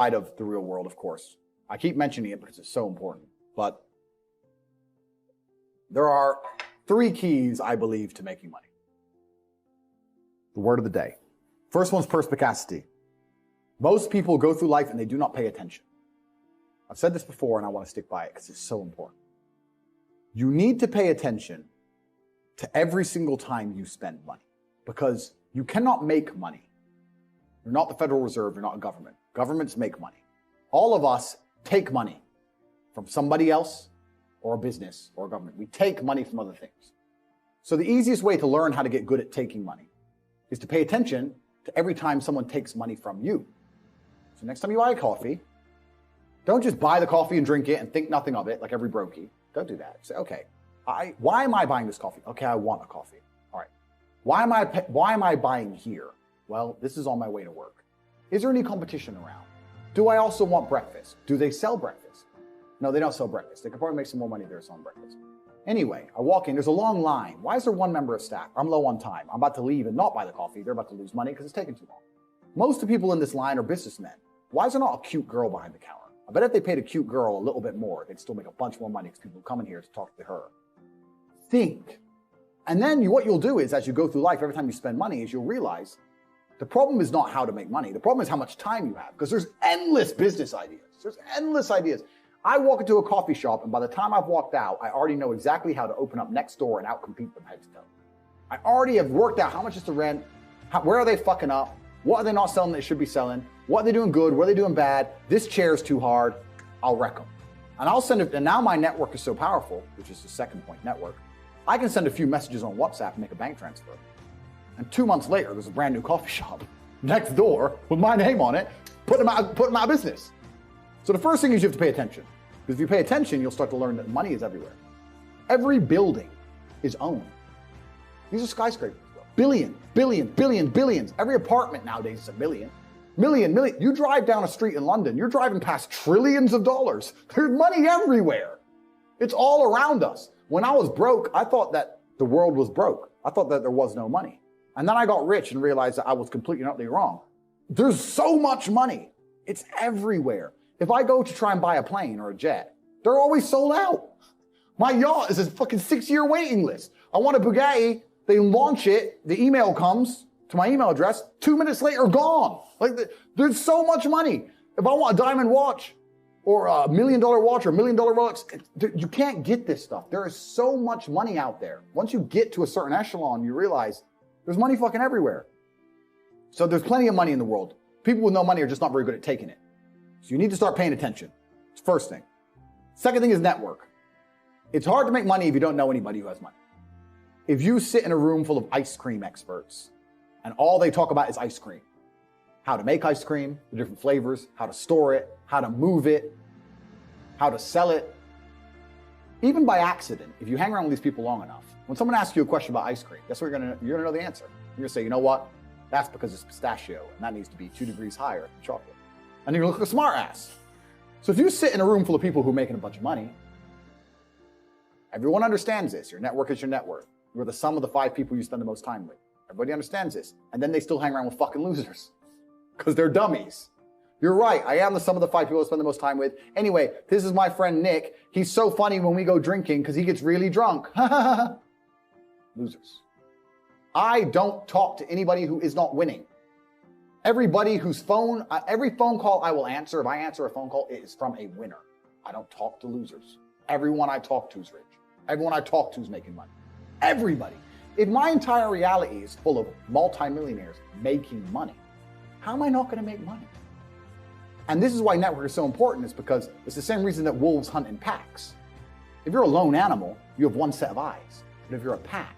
Outside of the real world, of course. I keep mentioning it because it's so important. But there are 3 keys, I believe, to making money. The word of the day. First one's perspicacity. Most people go through life and they do not pay attention. I've said this before and I want to stick by it because it's so important. You need to pay attention to every single time you spend money because you cannot make money. You're not the Federal Reserve, you're not a government. Governments make money. All of us take money from somebody else or a business or a government. We take money from other things. So the easiest way to learn how to get good at taking money is to pay attention to every time someone takes money from you. So next time you buy a coffee, don't just buy the coffee and drink it and think nothing of it like every brokey. Don't do that. Say, okay, why am I buying this coffee? Okay, I want a coffee. All right. Why am I buying here? Well, this is on my way to work. Is there any competition around? Do I also want breakfast? Do they sell breakfast? No, they don't sell breakfast. They could probably make some more money if they're selling breakfast. Anyway, I walk in, there's a long line. Why is there one member of staff? I'm low on time. I'm about to leave and not buy the coffee. They're about to lose money because it's taking too long. Most of the people in this line are businessmen. Why is there not a cute girl behind the counter? I bet if they paid a cute girl a little bit more, they'd still make a bunch more money because people come in here to talk to her. Think. And then what you'll do is, as you go through life, every time you spend money, is you'll realize the problem is not how to make money. The problem is how much time you have, because there's endless business ideas. There's endless ideas. I walk into a coffee shop, and by the time I've walked out, I already know exactly how to open up next door and outcompete them head to toe. I already have worked out how much is the rent, where are they fucking up, what are they not selling that they should be selling, what are they doing good, what are they doing bad, this chair's too hard, I'll wreck them. And I'll send it, and now my network is so powerful, which is the second point, network, I can send a few messages on WhatsApp and make a bank transfer. And 2 months later, there's a brand new coffee shop next door with my name on it, putting them out of business. So the first thing is you have to pay attention. Because if you pay attention, you'll start to learn that money is everywhere. Every building is owned. These are skyscrapers. Billions. Every apartment nowadays is a million. Million. You drive down a street in London, you're driving past trillions of dollars. There's money everywhere. It's all around us. When I was broke, I thought that the world was broke. I thought that there was no money. And then I got rich and realized that I was completely and utterly wrong. There's so much money. It's everywhere. If I go to try and buy a plane or a jet, they're always sold out. My yacht is a fucking 6-year waiting list. I want a Bugatti, they launch it, the email comes to my email address, 2 minutes later, gone. Like, there's so much money. If I want a diamond watch, or a $1 million watch, or $1 million Rolex, you can't get this stuff. There is so much money out there. Once you get to a certain echelon, you realize there's money fucking everywhere. So there's plenty of money in the world. People with no money are just not very good at taking it. So you need to start paying attention. It's the first thing. Second thing is network. It's hard to make money if you don't know anybody who has money. If you sit in a room full of ice cream experts and all they talk about is ice cream, how to make ice cream, the different flavors, how to store it, how to move it, how to sell it, even by accident, if you hang around with these people long enough, when someone asks you a question about ice cream, guess what you're gonna know the answer. You're gonna say, you know what? That's because it's pistachio, and that needs to be 2 degrees higher than chocolate. And you're gonna look like a smart ass. So if you sit in a room full of people who are making a bunch of money, everyone understands this. Your network is your net worth. You're the sum of the 5 people you spend the most time with. Everybody understands this. And then they still hang around with fucking losers because they're dummies. You're right. I am the sum of the 5 people I spend the most time with. Anyway, this is my friend Nick. He's so funny when we go drinking because he gets really drunk. Losers. I don't talk to anybody who is not winning. Everybody whose phone, every phone call I will answer, if I answer a phone call, it is from a winner. I don't talk to losers. Everyone I talk to is rich. Everyone I talk to is making money. Everybody. If my entire reality is full of multimillionaires making money, how am I not going to make money? And this is why network is so important, is because it's the same reason that wolves hunt in packs. If you're a lone animal, you have one set of eyes. But if you're a pack,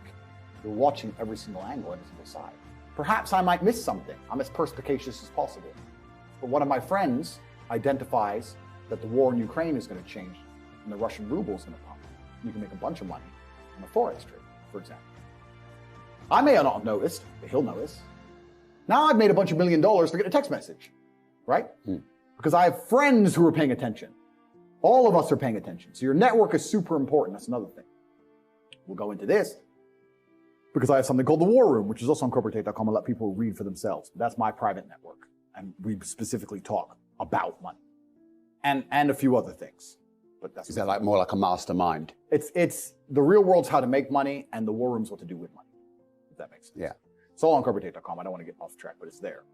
you're watching every single angle, every single side. Perhaps I might miss something. I'm as perspicacious as possible. But one of my friends identifies that the war in Ukraine is going to change and the Russian ruble is going to pump. You can make a bunch of money on a forex trade, for example. I may not have noticed, but he'll notice. Now I've made a bunch of $1 million to get a text message, right? Because I have friends who are paying attention. All of us are paying attention. So your network is super important. That's another thing. We'll go into this because I have something called the War Room, which is also on corporatate.com. I'll let people read for themselves. That's my private network. And we specifically talk about money and a few other things. But that's Is that like more like a mastermind? it's the real world's how to make money and the war room's what to do with money, if that makes sense. Yeah. It's all on corporatate.com. I don't want to get off track, but it's there.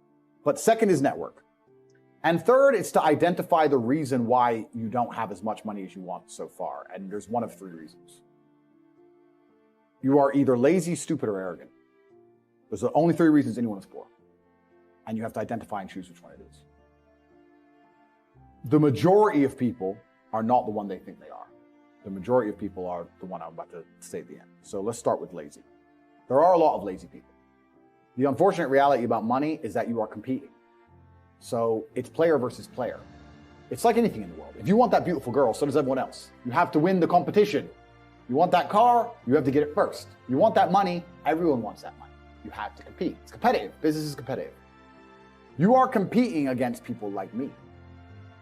But second is network. And third, it's to identify the reason why you don't have as much money as you want so far. And there's one of three reasons. You are either lazy, stupid, or arrogant. Those are the only three reasons anyone is poor. And you have to identify and choose which one it is. The majority of people are not the one they think they are. The majority of people are the one I'm about to say at the end. So let's start with lazy. There are a lot of lazy people. The unfortunate reality about money is that you are competing. So it's player versus player. It's like anything in the world. If you want that beautiful girl, so does everyone else. You have to win the competition. You want that car, you have to get it first. You want that money, everyone wants that money. You have to compete. It's competitive. Business is competitive. You are competing against people like me.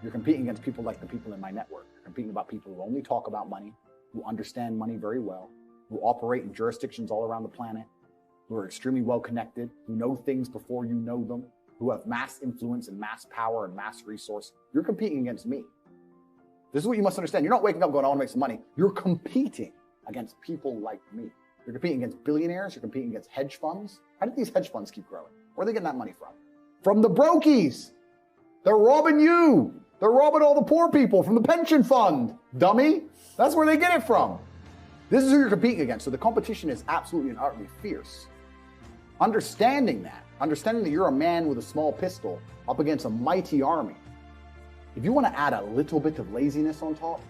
You're competing against people like the people in my network. You're competing about people who only talk about money, who understand money very well, who operate in jurisdictions all around the planet, who are extremely well connected, who know things before you know them, who have mass influence and mass power and mass resource. You're competing against me. This is what you must understand. You're not waking up going, I want to make some money. You're competing against people like me. You're competing against billionaires. You're competing against hedge funds. How did these hedge funds keep growing? Where are they getting that money from? From the brokies. They're robbing you. They're robbing all the poor people from the pension fund, dummy. That's where they get it from. This is who you're competing against. So the competition is absolutely and utterly fierce. Understanding that you're a man with a small pistol up against a mighty army. If you want to add a little bit of laziness on top,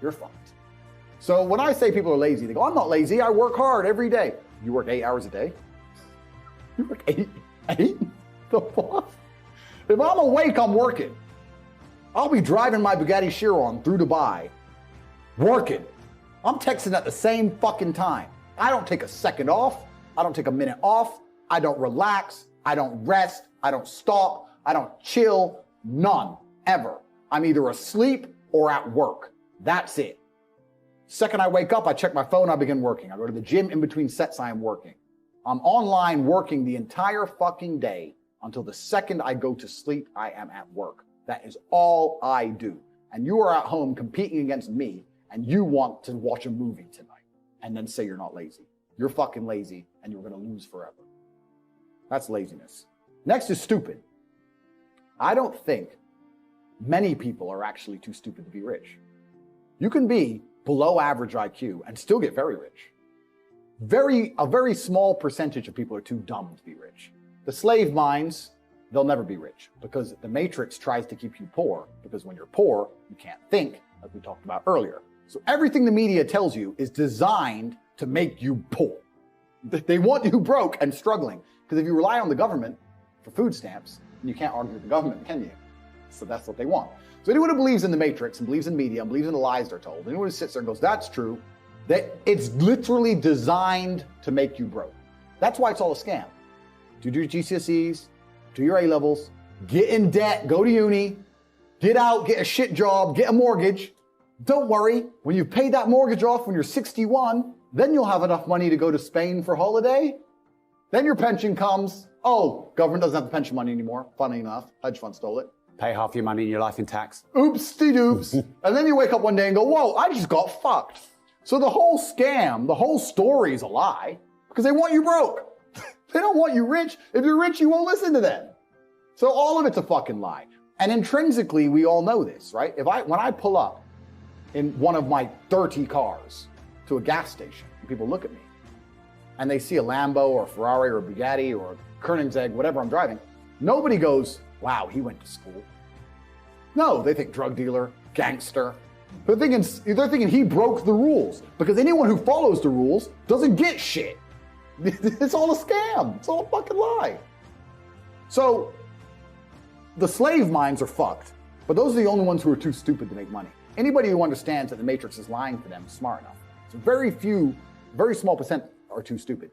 you're fucked. So when I say people are lazy, they go, I'm not lazy, I work hard every day. You work 8 hours a day? You work eight? The fuck? If I'm awake, I'm working. I'll be driving my Bugatti Chiron through Dubai, working. I'm texting at the same fucking time. I don't take a second off. I don't take a minute off. I don't relax. I don't rest. I don't stop. I don't chill. None, ever. I'm either asleep or at work. That's it. Second I wake up, I check my phone, I begin working. I go to the gym in between sets, I am working. I'm online working the entire fucking day until the second I go to sleep, I am at work. That is all I do. And you are at home competing against me, and you want to watch a movie tonight and then say you're not lazy. You're fucking lazy, and you're going to lose forever. That's laziness. Next is stupid. I don't think many people are actually too stupid to be rich. You can be below average IQ and still get very rich. A very small percentage of people are too dumb to be rich. The slave minds, they'll never be rich because the matrix tries to keep you poor, because when you're poor, you can't think, as we talked about earlier. So everything the media tells you is designed to make you poor. They want you broke and struggling, because if you rely on the government for food stamps, you can't argue with the government, can you? So that's what they want. So anyone who believes in the matrix and believes in media and believes in the lies they're told, anyone who sits there and goes, that's true, that it's literally designed to make you broke. That's why it's all a scam. Do your GCSEs, do your A-levels, get in debt, go to uni, get out, get a shit job, get a mortgage. Don't worry, when you've paid that mortgage off when you're 61, then you'll have enough money to go to Spain for holiday. Then your pension comes. Oh, government doesn't have the pension money anymore. Funny enough, hedge fund stole it. Pay half your money in your life in tax. Oops-de-doops. And then you wake up one day and go, whoa, I just got fucked. So the whole scam, the whole story is a lie because they want you broke. They don't want you rich. If you're rich, you won't listen to them. So all of it's a fucking lie. And intrinsically, we all know this, right? When I pull up in one of my dirty cars to a gas station, and people look at me and they see a Lambo or a Ferrari or a Bugatti or a Koenigsegg, whatever I'm driving, nobody goes, wow, he went to school. No, they think drug dealer, gangster. They're thinking he broke the rules, because anyone who follows the rules doesn't get shit. It's all a scam. It's all a fucking lie. So the slave minds are fucked, but those are the only ones who are too stupid to make money. Anybody who understands that the matrix is lying to them is smart enough. So very small percent are too stupid.